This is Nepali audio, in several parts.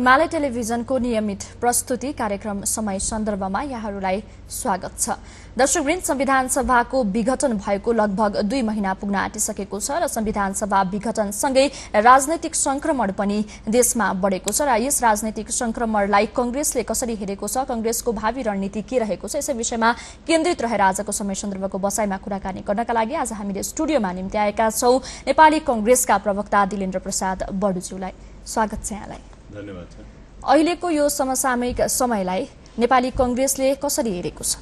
हिमालय टेलिभिजनको नियमित प्रस्तुति कार्यक्रम समय सन्दर्भमा यहाँहरूलाई स्वागत छ। दर्शकवृन्द, संविधान सभाको विघटन भएको लगभग 2 महिना पुग्न आँटिसकेको छ र संविधान सभा विघटनसँगै राजनैतिक संक्रमण पनि देशमा बढेको छ र यस राजनैतिक संक्रमणलाई कांग्रेसले कसरी हेरेको छ, कांग्रेसको भावी रणनीति के रहेको छ, यसै विषयमा केन्द्रित रहेर आजको समय सन्दर्भको बसाइमा कुराकानी गर्नका लागि आज हामीले स्टुडियोमा निम्ति आएका छौं नेपाली कांग्रेसका प्रवक्ता दिलेन्द्र प्रसाद बडुज्यूलाई। स्वागत छ यहाँलाई। धन्यवाद। अहिलेको यो समसामयिक समयलाई नेपाली कांग्रेसले कसरी हेरेको छ?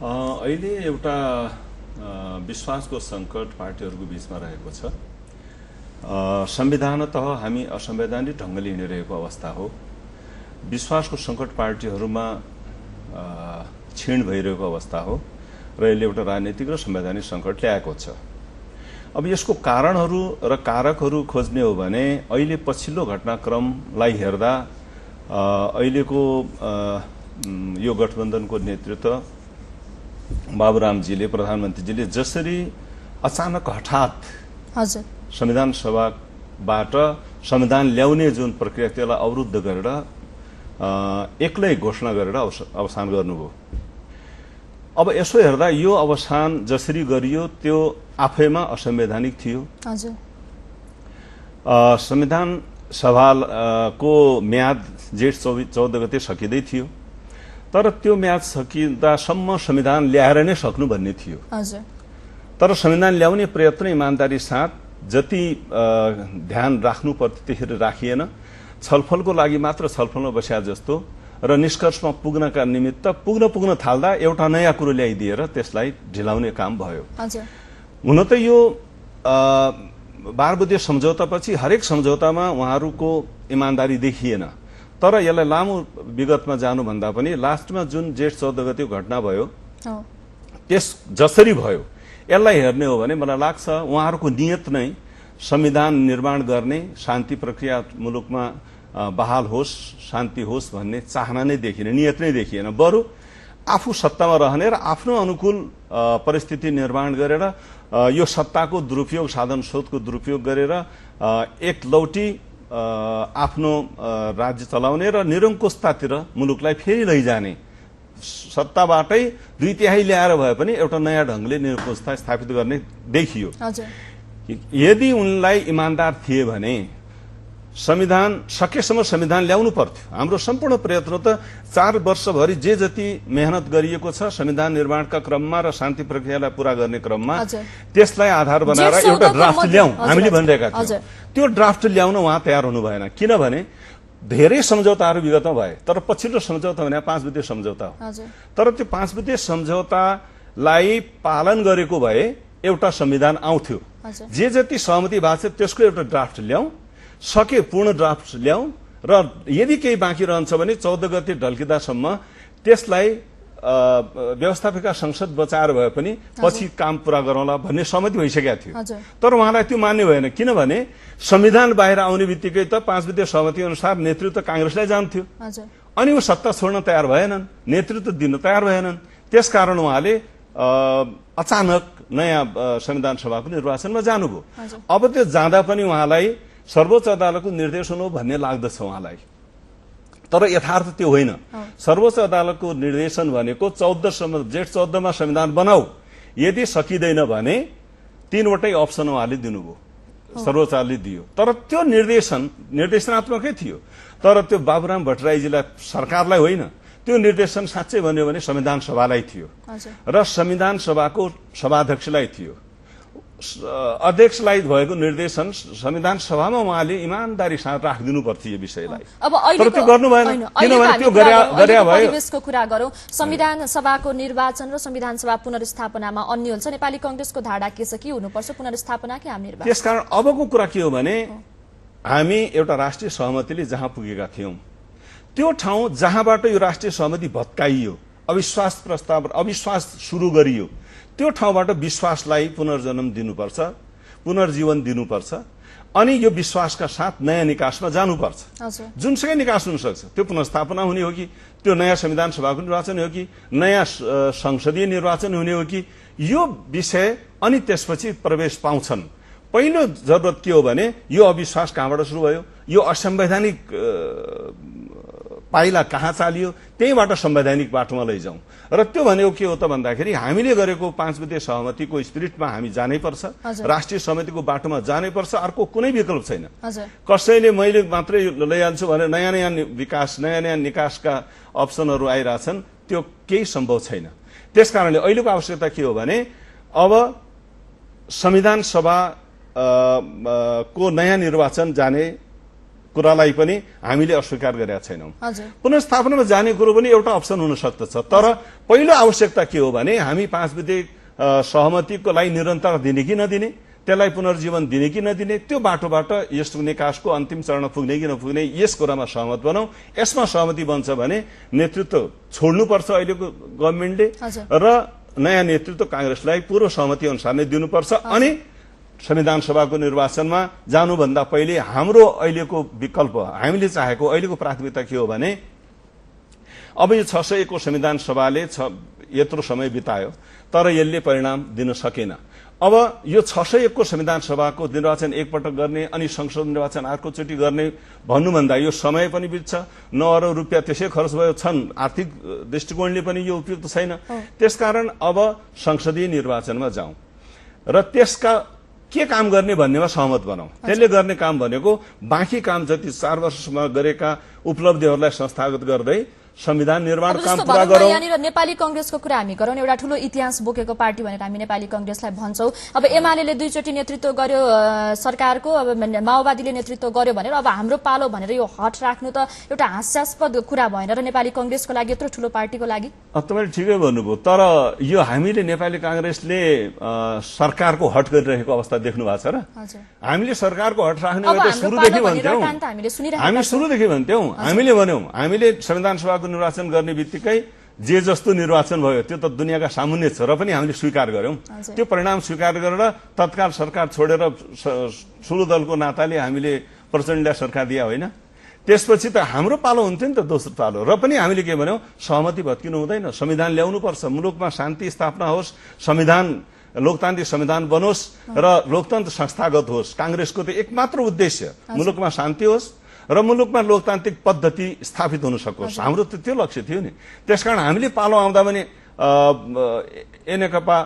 अहिले एउटा विश्वासको संकट पार्टीहरूको बीचमा रहेको छ। संविधानतः हामी असंवैधानिक ढंगले हिँडिरहेको अवस्था हो। विश्वासको संकट पार्टीहरूमा क्षीण भइरहेको अवस्था हो र यसले एउटा राजनीतिक र संवैधानिक संकट ल्याएको छ। अब यसको कारणहरू र कारकहरू खोज्ने हो भने अहिले पछिल्लो घटनाक्रमलाई हेर्दा अहिलेको यो गठबन्धनको नेतृत्व बाबुरामजीले, प्रधानमन्त्रीजीले जसरी अचानक हठात संविधान सभाबाट संविधान ल्याउने जुन प्रक्रिया त्यसलाई अवरुद्ध गरेर एक्लै घोषणा गरेर अवसान गर्नुभयो। अब यसो हेर्दा यो अवसान जसरी गरियो त्यो आफैमा असंवैधानिक थियो। संविधान सभाको म्याद जेठ 14 गते सकिँदै थियो, तर त्यो म्याद सकिँदासम्म संविधान ल्याएर नै सक्नु भन्ने थियो। तर संविधान ल्याउने प्रयत्न इमानदारी साथ जति ध्यान राख्नु पर्थ्यो त्यसरी राखिएन। छलफलको लागि मात्र छलफलमा बस्या जस्तो र निष्कर्षमा पुग्नका निमित्त पुग्न थाल्दा एउटा नयाँ कुरो ल्याइदिएर त्यसलाई ढिलाउने काम भयो। हुन त यो 12 बुँदे सम्झौतापछि हरेक सम्झौतामा उहाँहरूको इमानदारी देखिएन, तर यसलाई लामो विगतमा जानुभन्दा पनि लास्टमा जुन जेठ 14 गते घटना भयो त्यस जसरी भयो यसलाई हेर्ने हो भने मलाई लाग्छ उहाँहरूको नियत नै संविधान निर्माण गर्ने, शान्ति प्रक्रिया मुलुकमा बहाल होस्, शान्ति होस् भन्ने चाहना नै देखिएन, नियत नै देखिएन। बरु आफू सत्तामा रहने र आफ्नो अनुकूल परिस्थिति निर्माण गरेर यो सत्ताको दुरुपयोग, साधन स्रोतको दुरुपयोग गरेर एकलौटी आफ्नो राज्य चलाउने र निरङ्कुशतातिर मुलुकलाई फेरि लैजाने, सत्ताबाटै 2/3 ल्याएर भए पनि एउटा नयाँ ढंगले निरङ्कुशता स्थापित गर्ने देखियो। यदि उनलाई इमानदार थिए भने संविधान सकेसम्म संविधान ल्याउनु पर्थ्यो। हाम्रो सम्पूर्ण प्रयत्न त 4 वर्षभरि जे जति मेहनत गरिएको छ संविधान निर्माणका क्रममा र शान्ति प्रक्रियालाई पूरा गर्ने क्रममा त्यसलाई आधार बनाएर एउटा ड्राफ्ट ल्याउँ हामीले भनिरहेका थियौं। त्यो ड्राफ्ट ल्याउन उहाँ तयार हुनु भएन, किनभने धेरै सम्झौताहरू विगतमा भए, तर पछिल्लो सम्झौता भने 5 बुँदे सम्झौता हो। तर त्यो 5 बुँदे सम्झौतालाई पालन गरेको भए एउटा संविधान आउँथ्यो। जे जति सहमति भएको छ त्यसको एउटा ड्राफ्ट ल्याउँ, सके पूर्ण ड्राफ्ट ल्याउँ र यदि केही बाँकी रहन्छ भने 14 गते ढल्किँदासम्म त्यसलाई व्यवस्थापिका संसद बचाएर भए पनि पछि काम पूरा गरौँला भन्ने सहमति भइसकेका थियो। तर उहाँलाई त्यो मान्य भएन, किनभने संविधान बाहिर आउने बित्तिकै त 5 बुँदे सहमति अनुसार नेतृत्व कांग्रेसलाई जान्थ्यो अनि ऊ सत्ता छोड्न तयार भएनन्, नेतृत्व दिन तयार भएनन्। त्यसकारण उहाँले अचानक नयाँ संविधान सभाको निर्वाचनमा जानुभयो। अब त्यो जाँदा पनि उहाँलाई सर्वोच्च अदालतको निर्देशन हो भन्ने लाग्दछ उहाँलाई, तर यथार्थ त्यो होइन। सर्वोच्च अदालतको निर्देशन भनेको 14 जेठ 14 मा संविधान बनाऊ, यदि सकिँदैन भने 3वटै अप्सन उहाँले दिनुभयो, सर्वोच्च अदालतले दियो। तर त्यो निर्देशनात्मकै थियो, तर त्यो बाबुराम भट्टराईजीलाई, सरकारलाई होइन, त्यो निर्देशन साँच्चै भन्यो भने संविधान सभालाई थियो र संविधान सभाको सभाध्यक्षलाई थियो। अध्यक्षलाई भएको निर्देशन संविधान सभामा उहाँले इमानदारी साथ राखिदिनु पर्थ्यो यो विषयलाई, तर त्यो गर्नु भएन, किनभने त्यो गरे भयो। परिवेशको कुरा गरौं, संविधान सभाको निर्वाचन र संविधान सभा पुनर्स्थापनामा अन्यल छ। नेपाली कांग्रेसको धारणा के छ? के हुनुपर्छ, पुनर्स्थापना कि आम निर्वाचन? त्यसकारण अबको कुरा के हो भने हामी एउटा राष्ट्रिय सहमतिले जहाँ पुगेका थियौं त्यो ठाउँ जहाँबाट यो राष्ट्रिय सहमति भत्काइयो, अविश्वास प्रस्ताव, अविश्वास सुरु गरियो, त्यो ठाउँबाट विश्वासलाई पुनर्जन्म दिनुपर्छ, पुनर्जीवन दिनुपर्छ अनि यो विश्वासका साथ नयाँ निकासमा जानुपर्छ। जुनसुकै निकास हुन सक्छ, त्यो पुनर्स्थापना हुने हो कि त्यो नयाँ संविधान सभाको निर्वाचन हो कि नयाँ संसदीय निर्वाचन हुने हो कि यो विषय अनि त्यसपछि प्रवेश पाउँछन् पहिलो जरुरत के हो भने यो अविश्वास कहाँबाट सुरु भयो, यो असंवैधानिक पाइला कहाँ चालियो, त्यहीबाट संवैधानिक बाटोमा लैजाउँ। र त्यो भनेको के हो त भन्दाखेरि हामीले गरेको 5 बुँदे सहमतिको स्पिरिटमा हामी जानै पर्छ, राष्ट्रिय सहमतिको बाटोमा जानै पर्छ, अर्को कुनै विकल्प छैन। कसैले मैले मात्रै लैजान्छु भने नयाँ नयाँ विकास, नयाँ नयाँ निकासका अप्सनहरू आइरहेछन्, त्यो केही सम्भव छैन। त्यसकारणले अहिलेको आवश्यकता के हो भने अब संविधान सभा को नयाँ निर्वाचन जाने कुरालाई पनि हामीले अस्वीकार गरेका छैनौं। पुनर्स्थापनामा जाने कुरो पनि एउटा अप्सन हुन सक्दछ, तर पहिलो आवश्यकता के हो भने हामी 5 बुँदे सहमतिको लागि निरन्तरता दिने कि नदिने, त्यसलाई पुनर्जीवन दिने कि नदिने, त्यो बाटोबाट यस निकासको अन्तिम चरण पुग्ने कि नपुग्ने, यस कुरामा सहमत बनौं। यसमा सहमति बन्छ भने नेतृत्व छोड्नुपर्छ अहिलेको गभर्नमेन्टले र नयाँ नेतृत्व कांग्रेसलाई पूर्व सहमति अनुसार नै दिनुपर्छ। अनि संविधान सभाको निर्वाचनमा जानुभन्दा पहिले हाम्रो अहिलेको विकल्प, हामीले चाहेको अहिलेको प्राथमिकता के हो भने अब यो 601 को संविधान सभाले यत्रो समय बितायो तर यसले परिणाम दिन सकेन। अब यो 601 को संविधान सभाको निर्वाचन एकपटक गर्ने अनि संसद निर्वाचन अर्कोचोटि गर्ने भन्नुभन्दा यो समय पनि बित्छ, 9 अरब रुपियाँ त्यसै खर्च भयो छन्, आर्थिक दृष्टिकोणले पनि यो उपयुक्त छैन। त्यसकारण अब संसदीय निर्वाचनमा जाउँ र त्यसका के काम गर्ने भन्नेमा सहमत बनाऊ। त्यसले गर्ने काम भनेको बाँकी काम जति 4 वर्षसम्म गरेका उपलब्धिहरूलाई संस्थागत गर्दै संविधान निर्माण काम पूरा गरौँ। यहाँनिर नेपाली कांग्रेसको कुरा हामी गरौँ, एउटा ठूलो इतिहास बोकेको पार्टी भनेर हामी नेपाली कांग्रेसलाई भन्छौं। अब एमालेले 2 चोटि नेतृत्व गर्यो सरकारको, अब माओवादीले नेतृत्व गर्यो भनेर अब हाम्रो पालो भनेर यो हट राख्नु त एउटा हास्यास्पद कुरा भएन र नेपाली कांग्रेसको लागि, यत्रो ठूलो पार्टीको लागि। तपाईले ठिकै भन्नुभयो, तर यो हामीले नेपाली कांग्रेसले सरकारको हट गरिरहेको अवस्था देख्नु भएको छ र? हामीले सरकारको हट राख्ने हो त सुरुदेखि भन्थ्यौं, हामी सुरुदेखि भन्थ्यौं, हामीले भन्यौं हामीले संविधान सभा निर्वाचन गर्ने बित्तिकै जे जस्तो निर्वाचन भयो त्यो त दुनियाँका सामुन्य छ र पनि हामीले स्वीकार गर्यौं। त्यो परिणाम स्वीकार गरेर तत्काल सरकार छोडेर ठूलो दलको नाताले हामीले प्रचण्डलाई सरकार दिया होइन। त्यसपछि त हाम्रो पालो हुन्थ्यो नि त दोस्रो पालो, र पनि हामीले के भन्यौं सहमति भत्किनु हुँदैन, संविधान ल्याउनु पर्छ, मुलुकमा शान्ति स्थापना होस्, संविधान लोकतान्त्रिक संविधान बनोस् र लोकतन्त्र संस्थागत होस्। कांग्रेसको त एकमात्र उद्देश्य मुलुकमा शान्ति होस् र मुलुकमा लोकतान्त्रिक पद्धति स्थापित हुन सकोस्, हाम्रो त त्यो लक्ष्य थियो नि। त्यसकारण हामीले पालो आउँदा पनि नेकपा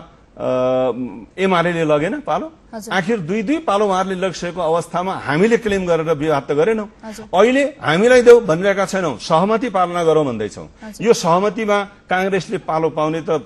एमाले लगेन पालो, आखिर 2 पालो उहाँहरूले लगिसकेको अवस्थामा हामीले क्लेम गरेर विवाद त गरेनौं। अहिले हामीलाई देऊ भनिरहेका छैनौं, सहमति पालना गरौं भन्दैछौं। यो सहमतिमा कांग्रेसले पालो पाउने त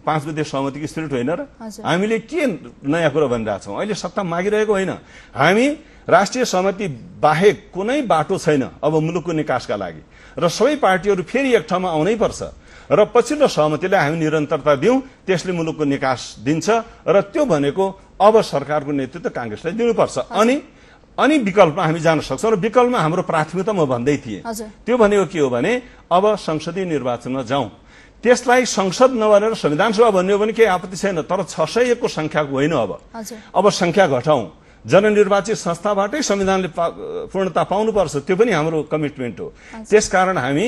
5 बुँदे सहमतिको स्पिरिट होइन र? हामीले के नयाँ कुरा भनिरहेछौं? अहिले सत्ता मागिरहेको होइन, हामी राष्ट्रिय सहमति बाहेक कुनै बाटो छैन अब मुलुकको निकासका लागि, र सबै पार्टीहरू फेरि एक ठाउँमा आउनै पर्छ र पछिल्लो सहमतिलाई हामी निरन्तरता दिउँ, त्यसले मुलुकको निकास दिन्छ र त्यो भनेको अब सरकारको नेतृत्व कांग्रेसलाई दिनुपर्छ। अनि विकल्पमा हामी जान सक्छौं र विकल्पमा हाम्रो प्राथमिकता म भन्दै थिएँ, त्यो भनेको के हो भने अब संसदीय निर्वाचनमा जाउँ। त्यसलाई संसद नभनेर संविधान सभा भन्ने हो भने केही आपत्ति छैन, तर 601 को संख्याको होइन। अब संख्या घटाउँ, जननिर्वाचित संस्थाबाटै संविधानले पूर्णता पाउनुपर्छ, त्यो पनि हाम्रो कमिटमेन्ट हो। त्यसकारण हामी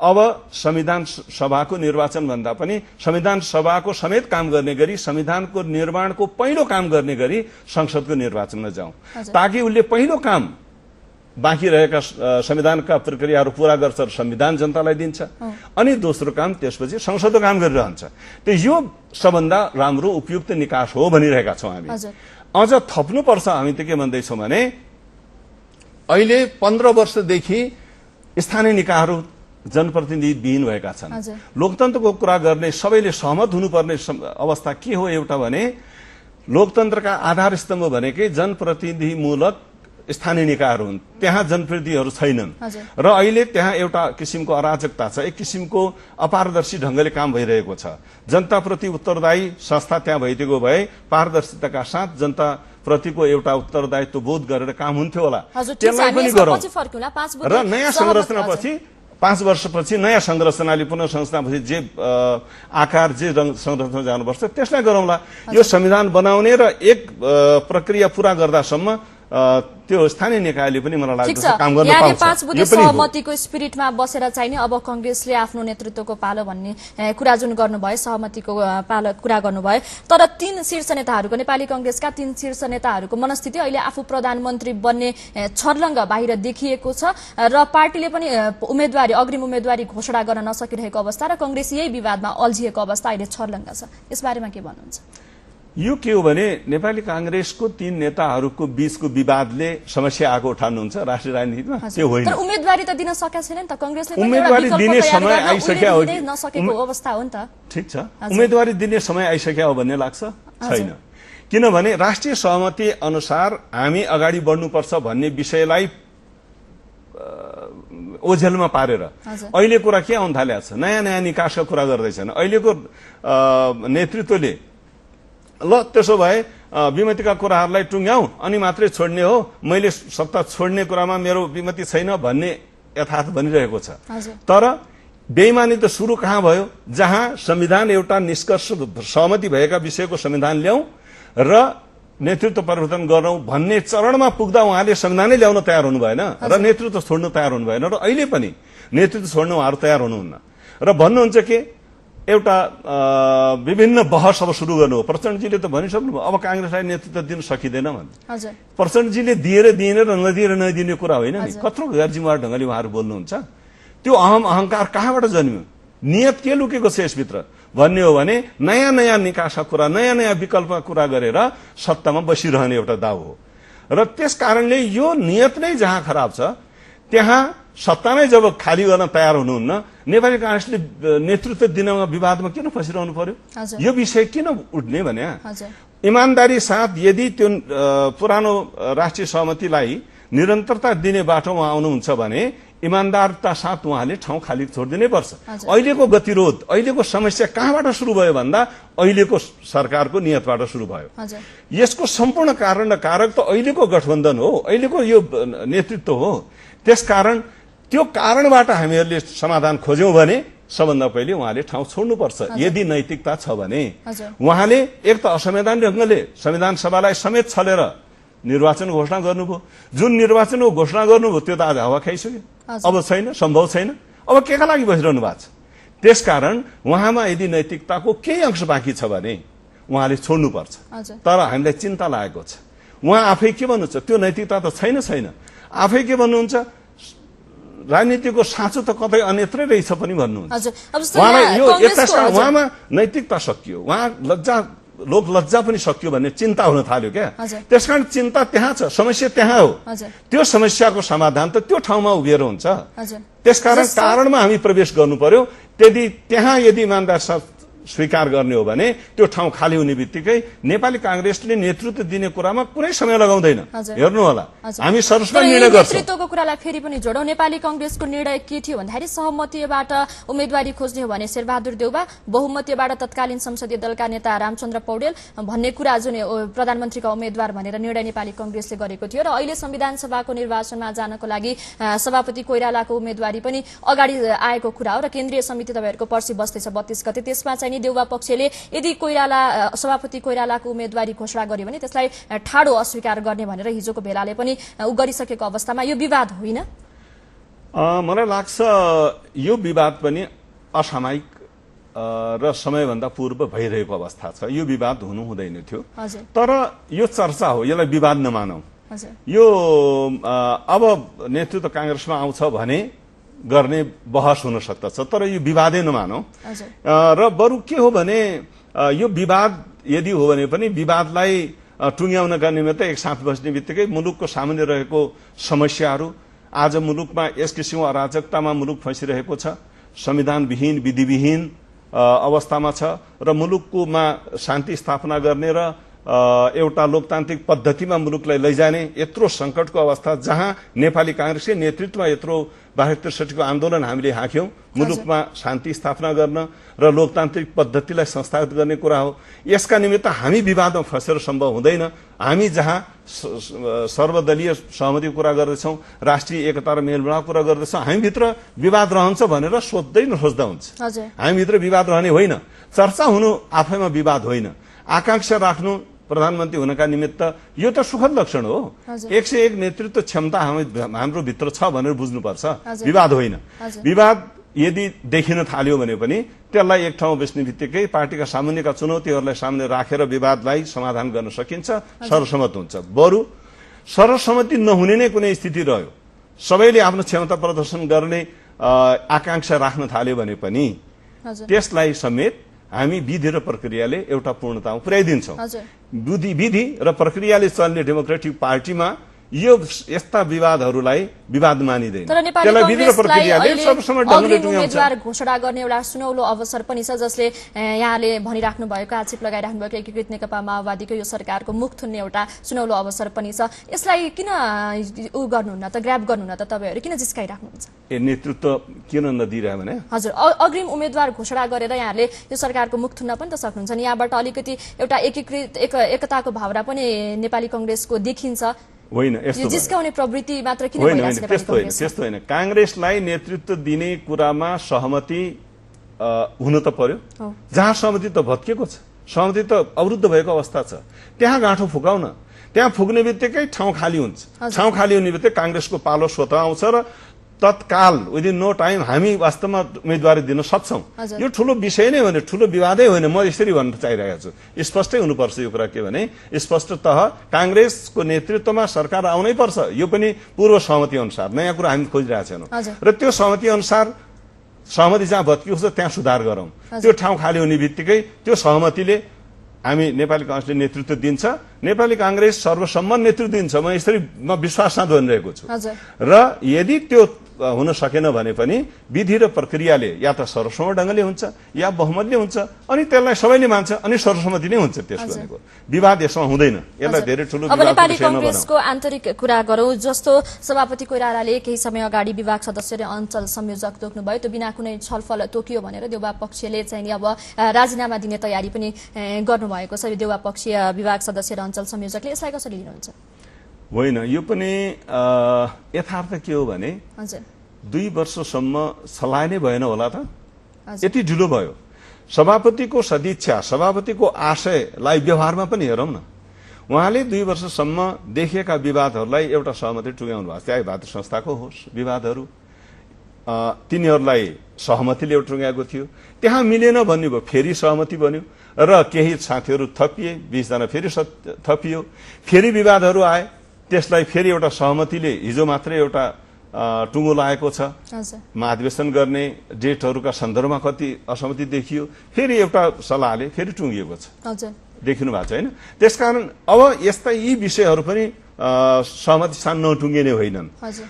अब संविधान सभाको निर्वाचन भन्दा पनि संविधान सभाको समेत काम गर्ने गरी, संविधानको निर्माणको पहिलो काम गर्ने गरी संसदको निर्वाचनमा जाउँ, ताकि उसले पहिलो काम बाँकी रहेका संविधानका प्रक्रियाहरू पूरा गर्छ र संविधान जनतालाई दिन्छ, अनि दोस्रो काम त्यसपछि संसदको काम गरिरहन्छ। त्यो यो सबभन्दा राम्रो उपयुक्त निकास हो भनिरहेका छौं हामी। अझ थप्नुपर्छ, हामी त के भन्दैछौँ भने अहिले 15 वर्षदेखि स्थानीय निकायहरू जनप्रतिनिधि विहीन भएका छन्। लोकतन्त्रको कुरा गर्ने सबैले सहमत हुनुपर्ने अवस्था के हो एउटा भने लोकतन्त्रका आधार स्तम्भ भनेकै जनप्रतिनिधिमूलक स्थानीय निकायहरू हुन्, त्यहाँ जनप्रतिनिधिहरू छैनन् र अहिले त्यहाँ एउटा किसिमको अराजकता छ, एक किसिमको अपारदर्शी ढंगले काम भइरहेको छ। जनताप्रति उत्तरदायी संस्था त्यहाँ भइदिएको भए पारदर्शिताका साथ जनता प्रतिको एउटा उत्तरदायित्व बोध गरेर काम हुन्थ्यो होला। त्यसलाई पनि गरौँ र नयाँ संरचनापछि 5 वर्षपछि नयाँ संरचनाले पुनः संरचनापछि जे आकार जे संरचना जानुपर्छ त्यसलाई गरौँला। यो संविधान बनाउने र एक प्रक्रिया पूरा गर्दासम्म त्यो स्थानीय निकायले पनि मलाई लाग्छ काम गर्न पाउँछ। पाउँछ। 5 बुँदे सहमतिको स्पिरिटमा बसेर चाहिने अब कांग्रेसले आफ्नो नेतृत्वको पालो भन्ने कुरा जुन गर्नुभयो, सहमतिको पालो कुरा गर्नुभयो, तर 3 शीर्ष नेताहरूको, नेपाली कांग्रेसका 3 शीर्ष नेताहरूको मनस्थिति अहिले आफू प्रधानमन्त्री बन्ने छर्लङ्ग बाहिर देखिएको छ र पार्टीले पनि उम्मेदवारी, अग्रिम उम्मेदवारी घोषणा गर्न नसकिरहेको अवस्था र कांग्रेस यही विवादमा अल्झिएको अवस्था अहिले छर्लङ्ग छ। यसबारेमा के भन्नुहुन्छ? यो के हो भने नेपाली कांग्रेसको 3 नेताहरूको बीचको विवादले समस्या आएको उठाउनुहुन्छ राष्ट्रिय राजनीतिमा? त्यो होइन। तर उम्मेदवारी त दिन सकेको छैन नि त कांग्रेसले। उम्मेदवारी दिने समय आइसक्यो हो कि नसकेको अवस्था हो नि त। ठीक छ, उम्मेदवारी दिने समय आइसक्यो हो भन्ने लाग्छ? छैन। किनभने राष्ट्रिय सहमति अनुसार हामी अगाडि बढ्नुपर्छ भन्ने विषयलाई ओझेलमा पारेर अहिले कुरा के आउन थालेको छ? नयाँ नयाँ निकासका कुरा गर्दैछन्। अहिलेको नेतृत्वले ल त्यसो भए विमतिका कुराहरूलाई टुङ्ग्याउँ अनि मात्रै छोड्ने हो, मैले सत्ता छोड्ने कुरामा मेरो विमति छैन भन्ने यथार्थ बनिरहेको छ। तर बेइमानी त सुरु कहाँ भयो? जहाँ संविधान एउटा निष्कर्ष सहमति भएका विषयको संविधान ल्याउँ र नेतृत्व परिवर्तन गरौं भन्ने चरणमा पुग्दा उहाँले संविधानै ल्याउन तयार हुनु भएन र नेतृत्व छोड्न तयार हुनु भएन र अहिले पनि नेतृत्व छोड्न उहाँहरू तयार हुनुहुन्न र भन्नुहुन्छ के एउटा विभिन्न बहस अब सुरु गर्नु हो। प्रचण्डजीले त भनिसक्नुभयो अब कांग्रेसलाई नेतृत्व दिन सकिँदैन भन्ने। प्रचण्डजीले दिएर दिएन र नदिएर नदिने कुरा होइन नि। कत्रो गैरजिम्मेवार ढंगले उहाँहरू बोल्नुहुन्छ। त्यो अहंकार कहाँबाट जन्मियो? नियत के लुकेको छ यसभित्र भन्ने हो भने नयाँ नयाँ निकासका कुरा, नयाँ नयाँ विकल्पका कुरा गरेर सत्तामा बसिरहने एउटा दाव हो र त्यस कारणले यो नियत नै जहाँ खराब छ त्यहाँ सत्ता नै जब खाली गर्न तयार हुनुहुन्न, नेपाली कांग्रेसले नेतृत्व दिनमा विवादमा किन फसिरहनु पर्यो? यो विषय किन उठ्ने भने इमानदारी साथ यदि त्यो पुरानो राष्ट्रिय सहमतिलाई निरन्तरता दिने बाटोमा आउनुहुन्छ भने इमानदारता साथ उहाँले ठाउँ खाली छोडिदिनै पर्छ। अहिलेको गतिरोध, अहिलेको समस्या कहाँबाट सुरु भयो भन्दा अहिलेको सरकारको नियतबाट सुरु भयो। यसको सम्पूर्ण कारण र कारक त अहिलेको गठबन्धन हो, अहिलेको यो नेतृत्व हो। त्यसकारण त्यो कारणबाट हामीहरूले समाधान खोज्यौं भने सबभन्दा पहिले उहाँले ठाउँ छोड्नुपर्छ यदि नैतिकता छ भने। उहाँले एक त असंवैधानिक ढंगले संविधान सभालाई समेत छलेर निर्वाचन घोषणा गर्नुभयो। जुन निर्वाचनको घोषणा गर्नुभयो त्यो त आज हावा खाइसक्यो, अब छैन, सम्भव छैन। अब केका लागि बसिरहनु भएको छ? त्यसकारण उहाँमा यदि नैतिकताको केही अंश बाँकी छ भने उहाँले छोड्नुपर्छ। तर हामीलाई चिन्ता लागेको छ उहाँ आफै के भन्नुहुन्छ? त्यो नैतिकता त छैन। आफै के भन्नुहुन्छ? राजनीतिको साँचो त कतै अन्यत्रै रहेछ पनि भन्नुहुन्छ। उहाँलाई यो उहाँमा नैतिकता सकियो, उहाँ लोक लज्जा पनि सकियो भन्ने चिन्ता हुन थाल्यो क्या। त्यसकारण चिन्ता त्यहाँ छ, समस्या त्यहाँ हो। त्यो समस्याको समाधान त त्यो ठाउँमा उभिएर हुन्छ। त्यसकारण कारणमा हामी प्रवेश गर्नु पर्यो। त्यहाँ यदि इमानदार स्वीकार गर्ने हो भने त्यो ठाउँ खाली हुने बित्तिकै नेपाली कांग्रेसले नेतृत्व दिने कुरामा कुनै समय लगाउँदैन। हेर्नु होला, हामी सर्वस्व निर्णय गर्छौं। नेतृत्वको कुरालाई फेरि पनि जोडौं। नेपाली कांग्रेसको निर्णय के थियो भन्दाखेरि सहमतिबाट उम्मेदवारी खोज्ने हो भने शेरबहादुर देउवा, बहुमतीबाट तत्कालीन संसदीय दलका नेता रामचन्द्र पौडेल भन्ने कुरा जुन प्रधानमन्त्रीका उम्मेद्वार भनेर निर्णय नेपाली कांग्रेसले गरेको थियो र अहिले संविधान सभाको निर्वाचनमा जानको लागि सभापति कोइरालाको उम्मेदवारी पनि अगाडि आएको कुरा हो र केन्द्रीय समिति तपाईहरुको पर्सि बस्दैछ 32 गते। त्यसमा चाहिँ देउवा पक्षले यदि सभापति कोइरालाको उम्मेदवारी घोषणा गर्यो भने त्यसलाई ठाडो अस्वीकार गर्ने भनेर हिजोको भेलाले पनि गरिसकेको अवस्थामा यो विवाद होइन? मलाई लाग्छ यो विवाद पनि असामयिक र समयभन्दा पूर्व भइरहेको अवस्था छ। यो विवाद हुनु हुँदैन थियो, तर यो चर्चा हो, यसलाई विवाद नमानौं। यो अब नेतृत्व कांग्रेसमा आउँछ भने गर्ने बहस हुन सक्दछ, तर यो विवादै नमानौं। र बरु के हो भने यो विवाद यदि हो भने पनि विवादलाई टुङ्ग्याउनका निमित्त एकसाथ बस्ने बित्तिकै मुलुकको सामान्य रहेको समस्याहरू, आज मुलुकमा यस किसिमको अराजकतामा मुलुक फँसिरहेको छ, संविधानविहीन विधिविहीन अवस्थामा छ र मुलुकमा शान्ति स्थापना गर्ने र एउटा लोकतान्त्रिक पद्धतिमा मुलुकलाई लैजाने यत्रो संकटको अवस्था जहाँ नेपाली कांग्रेसकै नेतृत्वमा यत्रो 72-63 आन्दोलन हामीले हाक्यौं मुलुकमा शान्ति स्थापना गर्न र लोकतान्त्रिक पद्धतिलाई संस्थापित गर्ने कुरा हो। यसका निमित्त हामी विवादमा फँसेर सम्भव हुँदैन। हामी जहाँ सर्वदलीय सहमतिको कुरा गर्दैछौं, राष्ट्रिय एकता र मेलमिलापको कुरा गर्दैछौं, हामीभित्र विवाद रहन्छ भनेर सोच्दै नसोच्दा हुन्छ। हामीभित्र विवाद रहने होइन, चर्चा हुनु आफैमा विवाद होइन। आकांक्षा राख्नु प्रधानमन्त्री हुनका निमित्त यो त सुखद लक्षण हो। 101 नेतृत्व क्षमता हाम्रो भित्र छ भनेर बुझ्नुपर्छ, विवाद होइन। विवाद यदि देखिन थाल्यो भने पनि त्यसलाई एक ठाउँ बस्ने बित्तिकै पार्टीका सामान्यका चुनौतीहरूलाई सामने राखेर विवादलाई समाधान गर्न सकिन्छ, सर्वसम्मत हुन्छ। बरु सर्वसम्मति नहुने नै कुनै स्थिति रह्यो, सबैले आफ्नो क्षमता प्रदर्शन गर्ने आकांक्षा राख्न थाल्यो भने पनि त्यसलाई समेत हामी विधि र प्रक्रियाले एउटा पूर्णतामा पुर्याइदिन्छौँ। विधि र प्रक्रियाले चल्ने डेमोक्रेटिक पार्टीमा यो यस्ता विवादहरूलाई विवाद मानिँदैन। तर नेपाली कांग्रेसलाई उम्मेदवार घोषणा गर्ने एउटा सुनौलो अवसर पनि छ, जसले यहाँले भनिराख्नु भएको, आक्षेप लगाइराख्नु भएको एकीकृत नेकपा माओवादीको यो सरकारको मुख थुन्ने एउटा सुनौलो अवसर पनि छ। यसलाई किन गर्नुहुन्न त, ग्र्याब गर्नुहुन्न त, तपाईहरु किन जिस्काइराख्नुहुन्छ? नेतृत्व किन नदिइरह्यो भने हजुर अग्रिम उम्मेदवार घोषणा गरेर यहाँले यो सरकारको मुख थुन्न पनि त सक्नुहुन्छ नि। यहाँबाट अलिकति एउटा एकीकृत एकताको भावना पनि नेपाली कांग्रेसको देखिन्छ। होइन, यस्तो जिस्काउने प्रवृत्ति मात्र किन भइरहेछ? त्यस्तो होइन। कांग्रेसलाई नेतृत्व दिने कुरामा सहमति हुन त पर्यो। जहाँ सहमति त भत्किएको छ, सहमति त अवरुद्ध भएको अवस्था छ, त्यहाँ गाँठो फुकाउन। त्यहाँ फुक्ने बित्तिकै ठाउँ खाली हुन्छ। ठाउँ खाली हुने बित्तिकै कांग्रेसको पालो स्वतः आउँछ र तत्काल विदिन नो टाइम हामी वास्तवमा उम्मेदवारी दिन सक्छौं। यो ठूलो विषय नै होइन, ठूलो विवादै होइन। म यसरी भन्न चाहिरहेको छु, स्पष्टै हुनुपर्छ यो कुरा। के भने स्पष्टतः कांग्रेसको नेतृत्वमा सरकार आउनै पर्छ। यो पनि पूर्व सहमति अनुसार, नयाँ कुरा हामी खोजिरहेका छैनौं। र त्यो सहमति अनुसार सहमति जहाँ भत्किएको छ त्यहाँ सुधार गरौं। त्यो ठाउँ खाली हुने बित्तिकै त्यो सहमतिले हामी नेपाली कांग्रेसले नेतृत्व दिन्छ, नेपाली कांग्रेस सर्वसम्मत नेतृत्व दिन्छ। म विश्वास साथ भनिरहेको छु। र यदि त्यो हुन सकेन भने पनि विधि र प्रक्रियाले या त सर्वसम्मत ढंगले हुन्छ या बहुमतले हुन्छ, अनि त्यसलाई सबैले मान्छ, अनि सर्वसम्मति नै हुन्छ। त्यस भनेको विवाद यसमा हुँदैन। यसलाई धेरै ठूलो अब नेपाली कांग्रेसको आन्तरिक कुरा गरौं। जस्तो सभापति कोइरालाले केही समय अगाडि विभाग सदस्य र अञ्चल संयोजक तोक्नुभयो, त्यो बिना कुनै छलफल तोकियो भनेर देउवा पक्षले चाहिँ अब राजीनामा दिने तयारी पनि गर्नुभएको छ देउवा पक्षीय विभाग सदस्य र अञ्चल संयोजकले। यसलाई कसरी लिनुहुन्छ? होइन, यो पनि यथार्थ के हो भने 2 वर्षसम्म सल्लाह नै भएन होला त, यति ढिलो भयो। सभापतिको सदिच्छा, सभापतिको आशयलाई व्यवहारमा पनि हेरौं न। उहाँले 2 वर्षसम्म देखिएका विवादहरूलाई एउटा सहमति टुङ्ग्याउनु भएको, चाहे भातृ संस्थाको होस् विवादहरू, तिनीहरूलाई सहमतिले एउटा टुङ्ग्याएको थियो। त्यहाँ मिलेन भन्ने भयो, फेरि सहमति बन्यो र केही साथीहरू थपिए, 20 जना फेरि थपियो, फेरि विवादहरू आए। त्यसलाई फेरि एउटा सहमतिले हिजो मात्रै एउटा टुङ्गो लागेको छ। महाधिवेशन गर्ने डेटहरूका सन्दर्भमा कति असहमति देखियो, फेरि एउटा सल्लाहले फेरि टुङ्गिएको छ। देखिनु भएको छ होइन? त्यसकारण अब यस्ता यी विषयहरू पनि सहमति स्थान नटुङ्गिने होइनन्।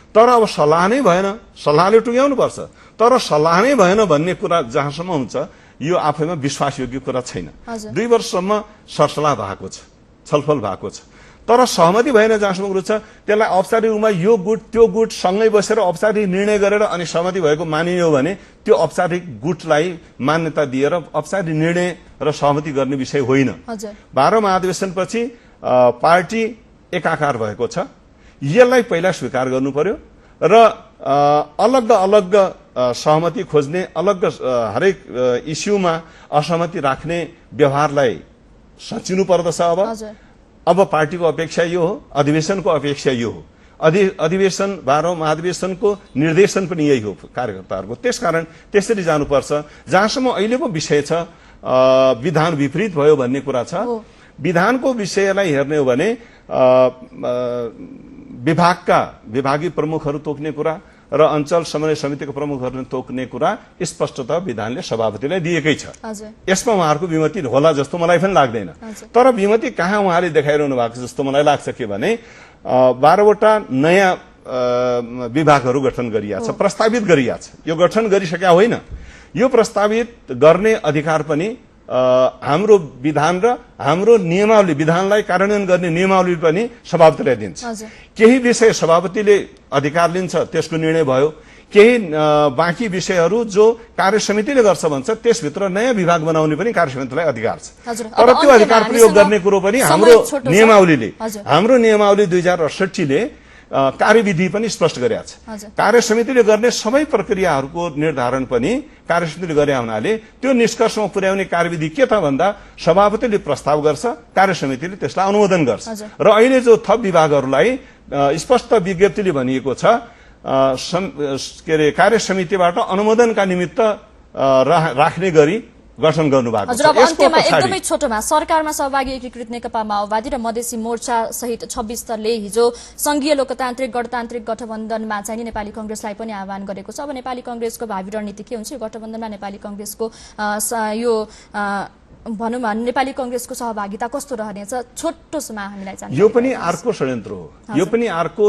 तर अब सल्लाह नै भएन, सल्लाहले टुङ्ग्याउनु पर्छ। तर सल्लाह नै भएन भन्ने कुरा जहाँसम्म हुन्छ, यो आफैमा विश्वासयोग्य कुरा छैन। 2 वर्षसम्म सरसल्लाह भएको छ, छलफल भएको छ, तर सहमति भएन जहाँसम्म कुरो छ। त्यसलाई औपचारिक रूपमा यो गुट त्यो गुट सँगै बसेर औपचारिक निर्णय गरेर अनि सहमति भएको मानिने हो भने त्यो औपचारिक गुटलाई मान्यता दिएर औपचारिक निर्णय र सहमति गर्ने विषय होइन। 12 महाधिवेशनपछि पार्टी एकाकार भएको छ। यसलाई पहिला स्वीकार गर्नु पर्यो र अलग अलग सहमति खोज्ने, अलग हरेक इस्युमा असहमति राख्ने व्यवहारलाई सचिनु पर्दछ। अब पार्टीको अपेक्षा यो हो, अधिवेशनको अपेक्षा यो हो। अधिवेशन 12 महाधिवेशनको निर्देशन पनि यही हो कार्यकर्ताहरूको। त्यसकारण त्यसरी जानुपर्छ। जहाँसम्म अहिलेको विषय छ विधान विपरीत भयो भन्ने कुरा छ, विधानको विषयलाई हेर्ने हो भने विभागीय प्रमुखहरू तोक्ने कुरा र अञ्चल समन्वय समितिको प्रमुखहरूले तोक्ने कुरा स्पष्टतः विधानले सभापतिलाई दिएकै छ। यसमा उहाँहरूको विमति होला जस्तो मलाई पनि लाग्दैन। तर विमति कहाँ उहाँले देखाइरहनु भएको जस्तो मलाई लाग्छ के भने 12 वटा नयाँ विभागहरू गठन गरिएको छ, प्रस्तावित गरिएको छ। यो गठन गरिसकेका होइन, यो प्रस्तावित गर्ने अधिकार पनि हाम्रो विधान र हाम्रो नियमावली, विधानलाई कार्यान्वयन गर्ने नियमावली पनि सभापतिलाई दिन्छ। केही विषय सभापतिले अधिकार लिन्छ, त्यसको निर्णय भयो। केही बाँकी विषयहरू जो कार्य समितिले गर्छ भन्छ, त्यसभित्र नयाँ विभाग बनाउने पनि कार्य समितिलाई अधिकार छ। तर त्यो अधिकार प्रयोग गर्ने कुरो पनि हाम्रो नियमावली 2068 ले कार्यविधि पनि स्पष्ट गरेका छ। कार्य समितिले गर्ने सबै प्रक्रियाहरूको निर्धारण पनि कार्य समितिले गरे हुनाले त्यो निष्कर्षमा पुर्याउने कार्यविधि के त भन्दा सभापतिले प्रस्ताव गर्छ, कार्य समितिले त्यसलाई अनुमोदन गर्छ र अहिले जो थप विभागहरूलाई स्पष्ट विज्ञप्तिले भनिएको छ के अरे कार्य समितिबाट अनुमोदनका निमित्त राख्ने गरी गठन गर्नुभएको छ। अन्त्यमा एकदमै छोटोमा सरकारमा सहभागी एकीकृत नेकपा माओवादी र मधेसी मोर्चा सहित 26 दलले हिजो संघीय लोकतान्त्रिक गणतान्त्रिक गठबन्धनमा चाहिँ नेपाली कांग्रेसलाई पनि आह्वान गरेको छ। अब नेपाली कांग्रेसको भावी रणनीति के हुन्छ? यो गठबन्धनमा नेपाली कांग्रेसको यो भनौँ नेपाली कांग्रेसको सहभागिता कस्तो रहनेछ? छोटोमा हामीलाई जानकारी। यो पनि अर्को षड्यन्त्र हो, यो पनि अर्को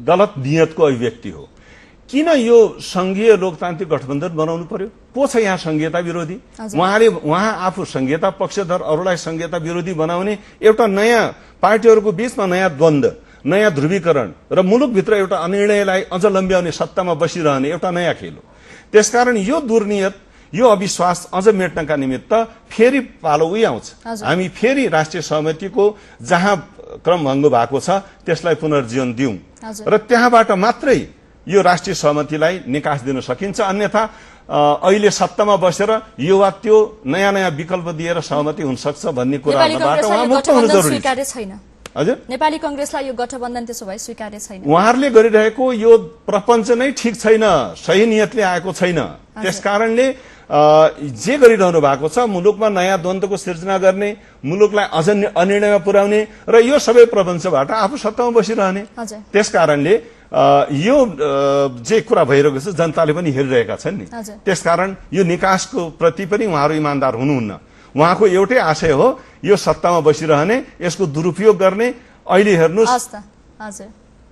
गलत नियतको अभिव्यक्ति हो। किन यो संघीय लोकतान्त्रिक गठबन्धन बनाउनु पर्यो? को छ यहाँ संघीयता विरोधी? उहाँ आफू संघीयता पक्षधर, अरूलाई संघीयता विरोधी बनाउने एउटा नयाँ पार्टीहरूको बीचमा नयाँ द्वन्द्व, नयाँ ध्रुवीकरण र मुलुकभित्र एउटा अनिर्णयलाई अझ लम्ब्याउने, सत्तामा बसिरहने एउटा नयाँ खेल हो। त्यसकारण यो दुर्नियत, यो अविश्वास अझ मेट्नका निमित्त फेरि पालो उही आउँछ। हामी फेरि राष्ट्रिय सहमतिको जहाँ क्रमभङ्ग भएको छ त्यसलाई पुनर्जीवन दिउँ र त्यहाँबाट मात्रै यो राष्ट्रिय सहमतिलाई निकास दिन सकिन्छ। अन्यथा अहिले सत्तामा बसेर यो वा त्यो नयाँ नयाँ विकल्प दिएर सहमति हुन सक्छ भन्ने कुराबाट उहाँ मुक्त हुनु जरुरी छैन। हजुर, नेपाली कांग्रेसलाई यो गठबन्धन त्यसो भए स्वीकार्य छैन। उहाँहरूले गरिरहेको यो प्रपञ्च नै ठिक छैन, सही नियतले आएको छैन। त्यसकारणले जे गरिरहनु भएको छ मुलुकमा नयाँ द्वन्द्वको सिर्जना गर्ने, मुलुकलाई अझ अनिर्णयमा पुर्याउने र यो सबै प्रपञ्चबाट आफू सत्तामा बसिरहने। त्यसकारणले यो जे कुरा भइरहेको छ जनताले पनि हेरिरहेका छन् नि। त्यसकारण यो निकासको प्रति पनि उहाँहरू इमान्दार हुनुहुन्न। उहाँको एउटै आशय हो यो सत्तामा बसिरहने, यसको दुरुपयोग गर्ने। अहिले हेर्नुहोस्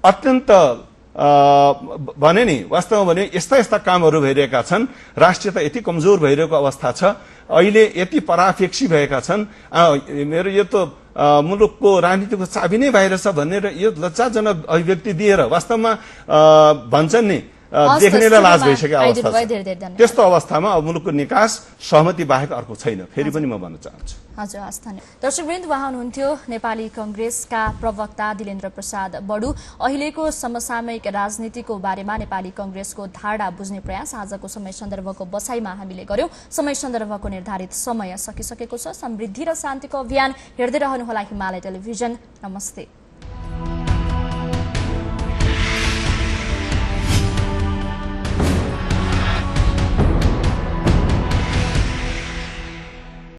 अत्यन्त भने नि वास्तवमा भने यस्ता यस्ता कामहरू भइरहेका छन्, राष्ट्रियता यति कमजोर भइरहेको अवस्था छ, अहिले यति परापेक्षी भएका छन्। मेरो यो त मुलुकको राजनीतिको चाबी नै बाहिर छ भनेर यो लज्जाजनक अभिव्यक्ति दिएर वास्तवमा भन्छन् नि देख्नेलाई लाज भइसकेको अवस्था छ। त्यस्तो अवस्थामा अब मुलुकको निकास सहमति बाहेक अर्को छैन, फेरि पनि म भन्न चाहन्छु। हजुर, हस् धन्यवाद। दर्शकवृन्द, उहाँ हुनुहुन्थ्यो नेपाली कांग्रेसका प्रवक्ता दिलेन्द्र प्रसाद बडु। अहिलेको समसामयिक राजनीतिको बारेमा नेपाली कांग्रेसको धारणा बुझ्ने प्रयास आजको समय सन्दर्भको बसाईमा हामीले गर्यौं। समय सन्दर्भको निर्धारित समय सकिसकेको छ। समृद्धि र शान्तिको अभियान हेर्दै रहनुहोला हिमालय टेलिभिजन। नमस्ते।